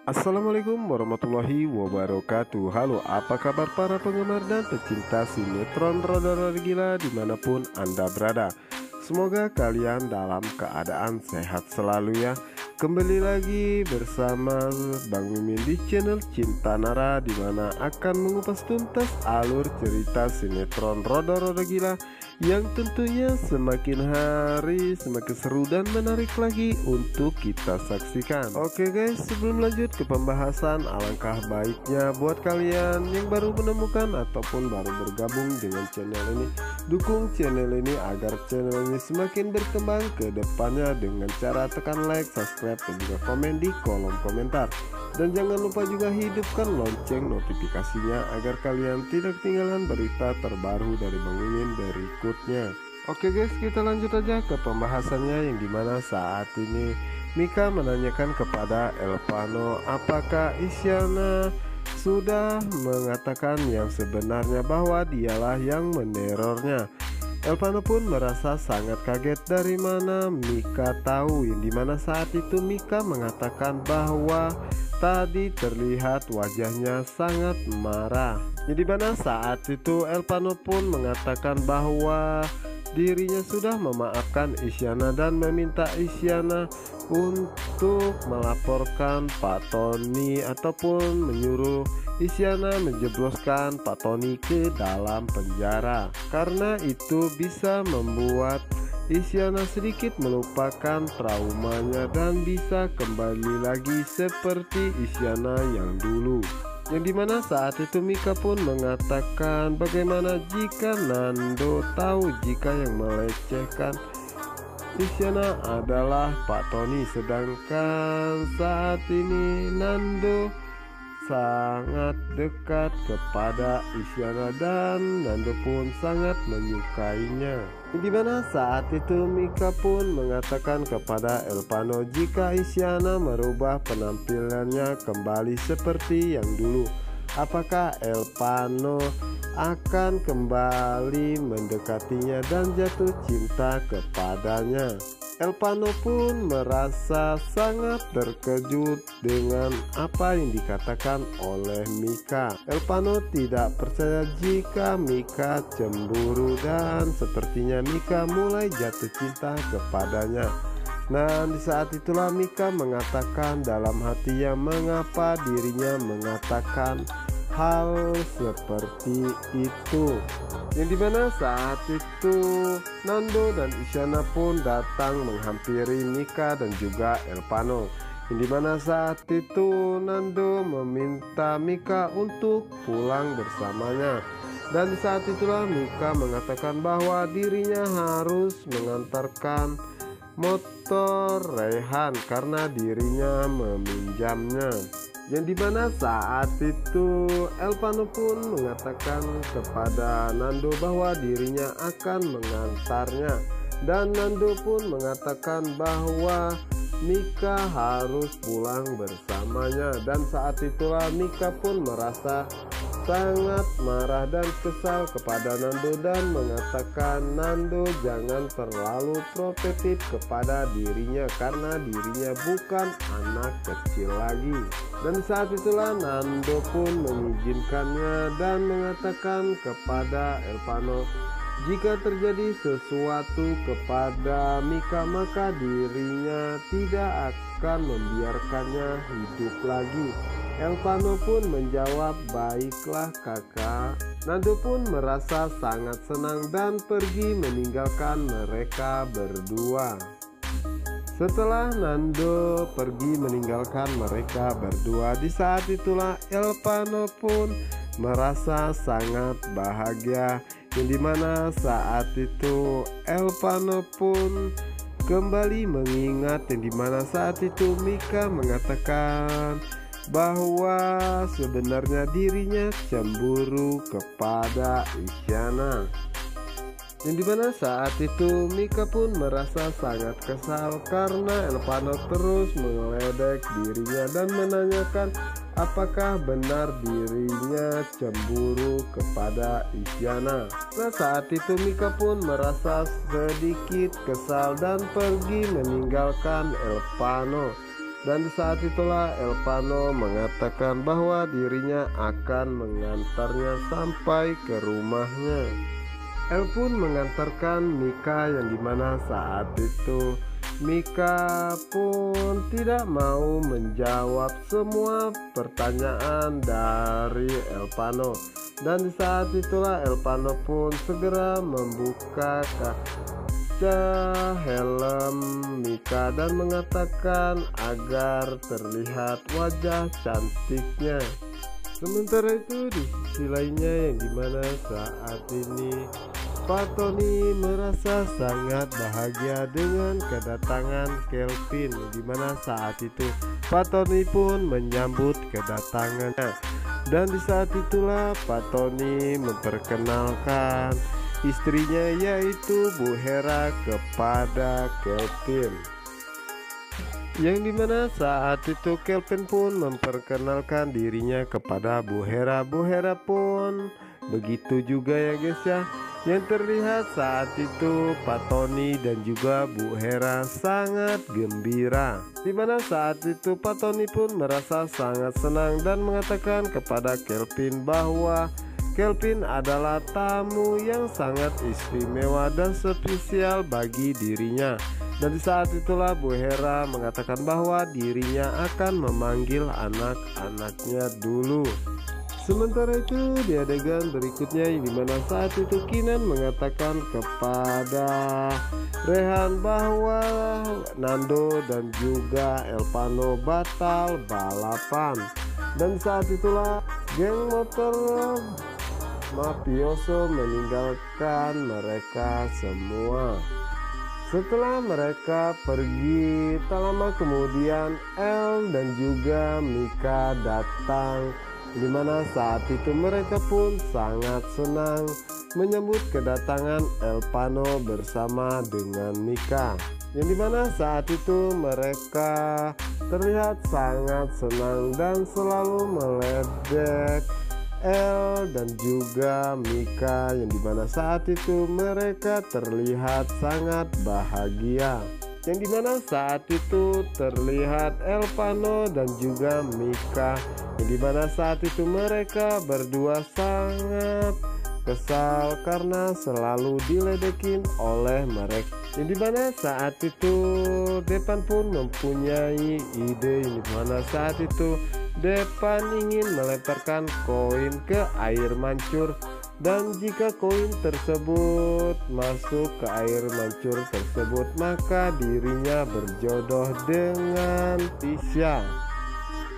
Assalamualaikum warahmatullahi wabarakatuh. Halo, apa kabar para penggemar dan pecinta sinetron Roda-Roda Gila dimanapun Anda berada. Semoga kalian dalam keadaan sehat selalu ya. Kembali lagi bersama Bang Mimin di channel Cinta Nara, dimana akan mengupas tuntas alur cerita sinetron Roda-Roda Gila yang tentunya semakin hari semakin seru dan menarik lagi untuk kita saksikan. Oke guys, sebelum lanjut ke pembahasan, alangkah baiknya buat kalian yang baru menemukan ataupun baru bergabung dengan channel ini, dukung channel ini agar channel ini semakin berkembang ke depannya dengan cara tekan like, subscribe, dan juga komen di kolom komentar. Dan jangan lupa juga hidupkan lonceng notifikasinya agar kalian tidak ketinggalan berita terbaru dari Bang Mimin berikutnya. Oke guys, kita lanjut aja ke pembahasannya, yang dimana saat ini Mika menanyakan kepada Elvano apakah Isyana sudah mengatakan yang sebenarnya bahwa dialah yang menerornya. Elvano pun merasa sangat kaget dari mana Mika tahu, yang dimana saat itu Mika mengatakan bahwa tadi terlihat wajahnya sangat marah. Jadi mana saat itu Elvano pun mengatakan bahwa dirinya sudah memaafkan Isyana dan meminta Isyana untuk melaporkan Pak Tony ataupun menyuruh Isyana menjebloskan Pak Tony ke dalam penjara, karena itu bisa membuat Isyana sedikit melupakan traumanya dan bisa kembali lagi seperti Isyana yang dulu. Yang dimana saat itu Mika pun mengatakan bagaimana jika Nando tahu jika yang melecehkan Isyana adalah Pak Tony, sedangkan saat ini Nando sangat dekat kepada Isyana dan Nando pun sangat menyukainya. Dimana saat itu Mika pun mengatakan kepada Elvano jika Isyana merubah penampilannya kembali seperti yang dulu, apakah Elvano akan kembali mendekatinya dan jatuh cinta kepadanya. Elvano pun merasa sangat terkejut dengan apa yang dikatakan oleh Mika. Elvano tidak percaya jika Mika cemburu dan sepertinya Mika mulai jatuh cinta kepadanya. Nah, di saat itulah Mika mengatakan dalam hatinya mengapa dirinya mengatakan hal seperti itu. Yang dimana saat itu Nando dan Isyana pun datang menghampiri Mika dan juga Elvano. Yang dimana saat itu Nando meminta Mika untuk pulang bersamanya. Dan di saat itulah Mika mengatakan bahwa dirinya harus mengantarkan motor Rehan karena dirinya meminjamnya. Yang dimana saat itu Elvano pun mengatakan kepada Nando bahwa dirinya akan mengantarnya, dan Nando pun mengatakan bahwa Mika harus pulang bersamanya. Dan saat itulah Mika pun merasa sangat marah dan kesal kepada Nando dan mengatakan Nando jangan terlalu protektif kepada dirinya karena dirinya bukan anak kecil lagi. Dan saat itulah Nando pun mengizinkannya dan mengatakan kepada Elvano jika terjadi sesuatu kepada Mika maka dirinya tidak akan membiarkannya hidup lagi. Elvano pun menjawab, baiklah kakak. Nando pun merasa sangat senang dan pergi meninggalkan mereka berdua. Setelah Nando pergi meninggalkan mereka berdua, di saat itulah Elvano pun merasa sangat bahagia. Yang dimana saat itu Elvano pun kembali mengingat yang dimana saat itu Mika mengatakan bahwa sebenarnya dirinya cemburu kepada Isyana. Yang dimana saat itu Mika pun merasa sangat kesal karena Elvano terus mengeledek dirinya dan menanyakan apakah benar dirinya cemburu kepada Isyana. Nah, saat itu Mika pun merasa sedikit kesal dan pergi meninggalkan Elvano. Dan di saat itulah Elpano mengatakan bahwa dirinya akan mengantarnya sampai ke rumahnya. El pun mengantarkan Mika, yang dimana saat itu Mika pun tidak mau menjawab semua pertanyaan dari Elpano. Dan di saat itulah Elpano pun segera membuka kaca helm Mika dan mengatakan agar terlihat wajah cantiknya. Sementara itu di sisi lainnya, yang dimana saat ini Pak Tony merasa sangat bahagia dengan kedatangan Kelvin, dimana saat itu Pak Tony pun menyambut kedatangannya. Dan di saat itulah Pak Tony memperkenalkan istrinya, yaitu Bu Hera, kepada Kelvin. Yang dimana saat itu Kelvin pun memperkenalkan dirinya kepada Bu Hera. Bu Hera pun begitu juga ya guys ya. Yang terlihat saat itu Pak Tony dan juga Bu Hera sangat gembira. Dimana saat itu Pak Tony pun merasa sangat senang dan mengatakan kepada Kelvin bahwa Kelvin adalah tamu yang sangat istimewa dan spesial bagi dirinya. Dan di saat itulah Bu Hera mengatakan bahwa dirinya akan memanggil anak-anaknya dulu. Sementara itu di adegan berikutnya, yang dimana saat itu Kinan mengatakan kepada Rehan bahwa Nando dan juga Elpano batal balapan. Dan saat itulah geng motor mafioso meninggalkan mereka semua. Setelah mereka pergi, tak lama kemudian El dan juga Mika datang, dimana saat itu mereka pun sangat senang menyambut kedatangan Elpano bersama dengan Mika. Yang dimana saat itu mereka terlihat sangat senang dan selalu meledek El dan juga Mika, yang dimana saat itu mereka terlihat sangat bahagia. Yang dimana saat itu terlihat Elpano dan juga Mika, yang dimana saat itu mereka berdua sangat kesal karena selalu diledekin oleh mereka. Yang dimana saat itu Depan pun mempunyai ide, yang dimana saat itu Depan ingin melemparkan koin ke air mancur, dan jika koin tersebut masuk ke air mancur tersebut, maka dirinya berjodoh dengan Tisha.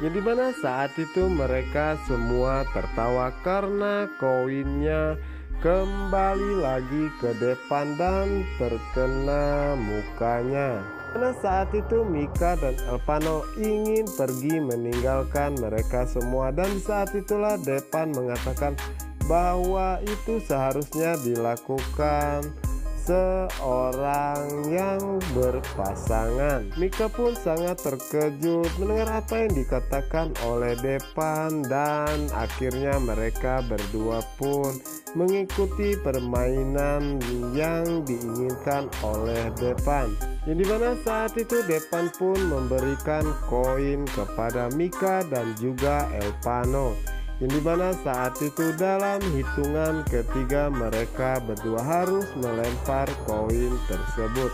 Yang dimana saat itu mereka semua tertawa karena koinnya kembali lagi ke Depan dan terkena mukanya. Karena saat itu Mika dan Elpano ingin pergi meninggalkan mereka semua, dan saat itulah Depan mengatakan bahwa itu seharusnya dilakukan seorang yang berpasangan. Mika pun sangat terkejut mendengar apa yang dikatakan oleh Depan, dan akhirnya mereka berdua pun mengikuti permainan yang diinginkan oleh Depan. Yang dimana saat itu Depan pun memberikan koin kepada Mika dan juga Elpano. Yang dimana saat itu dalam hitungan ketiga mereka berdua harus melempar koin tersebut.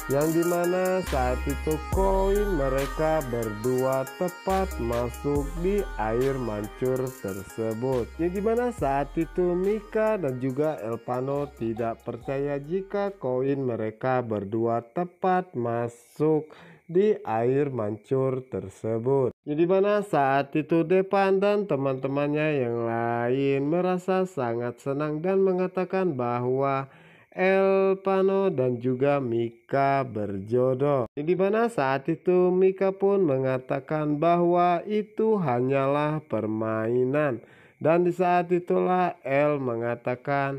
Yang dimana saat itu koin mereka berdua tepat masuk di air mancur tersebut. Yang dimana saat itu Mika dan juga Elpano tidak percaya jika koin mereka berdua tepat masuk di air mancur tersebut. Yang dimana saat itu Depan dan teman-temannya yang lain merasa sangat senang dan mengatakan bahwa Elpano dan juga Mika berjodoh. Yang dimana saat itu Mika pun mengatakan bahwa itu hanyalah permainan. Dan di saat itulah El mengatakan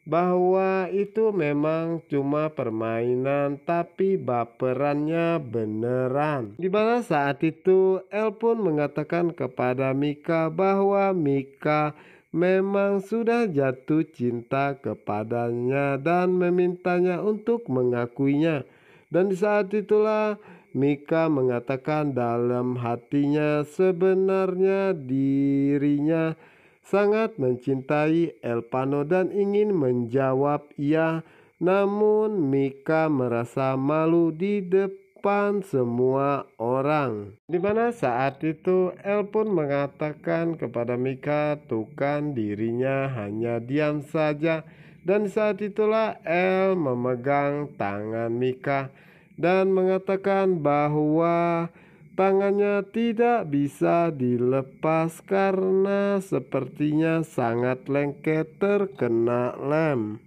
bahwa itu memang cuma permainan, tapi baperannya beneran. Dimana saat itu El pun mengatakan kepada Mika bahwa Mika memang sudah jatuh cinta kepadanya dan memintanya untuk mengakuinya. Dan di saat itulah Mika mengatakan dalam hatinya sebenarnya dirinya sangat mencintai Elpano dan ingin menjawab iya, namun Mika merasa malu di depan semua orang. Di mana saat itu El pun mengatakan kepada Mika, tuh kan dirinya hanya diam saja. Dan saat itulah El memegang tangan Mika dan mengatakan bahwa tangannya tidak bisa dilepas karena sepertinya sangat lengket terkena lem.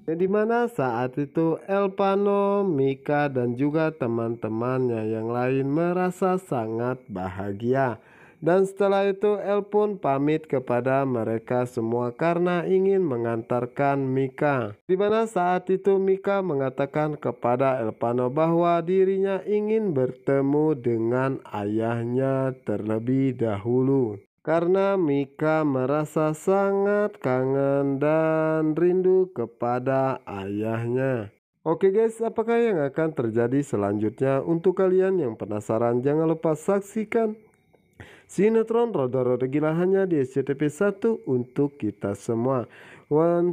Di mana saat itu Elpano, Mika dan juga teman-temannya yang lain merasa sangat bahagia. Dan setelah itu El pun pamit kepada mereka semua karena ingin mengantarkan Mika. Di mana saat itu Mika mengatakan kepada Elpano bahwa dirinya ingin bertemu dengan ayahnya terlebih dahulu. Karena Mika merasa sangat kangen dan rindu kepada ayahnya. Oke guys, apakah yang akan terjadi selanjutnya? Untuk kalian yang penasaran, jangan lupa saksikan sinetron Roda-Roda Gila hanya di SCTV 1 untuk kita semua.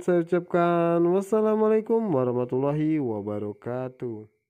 Saya ucapkan wassalamualaikum warahmatullahi wabarakatuh.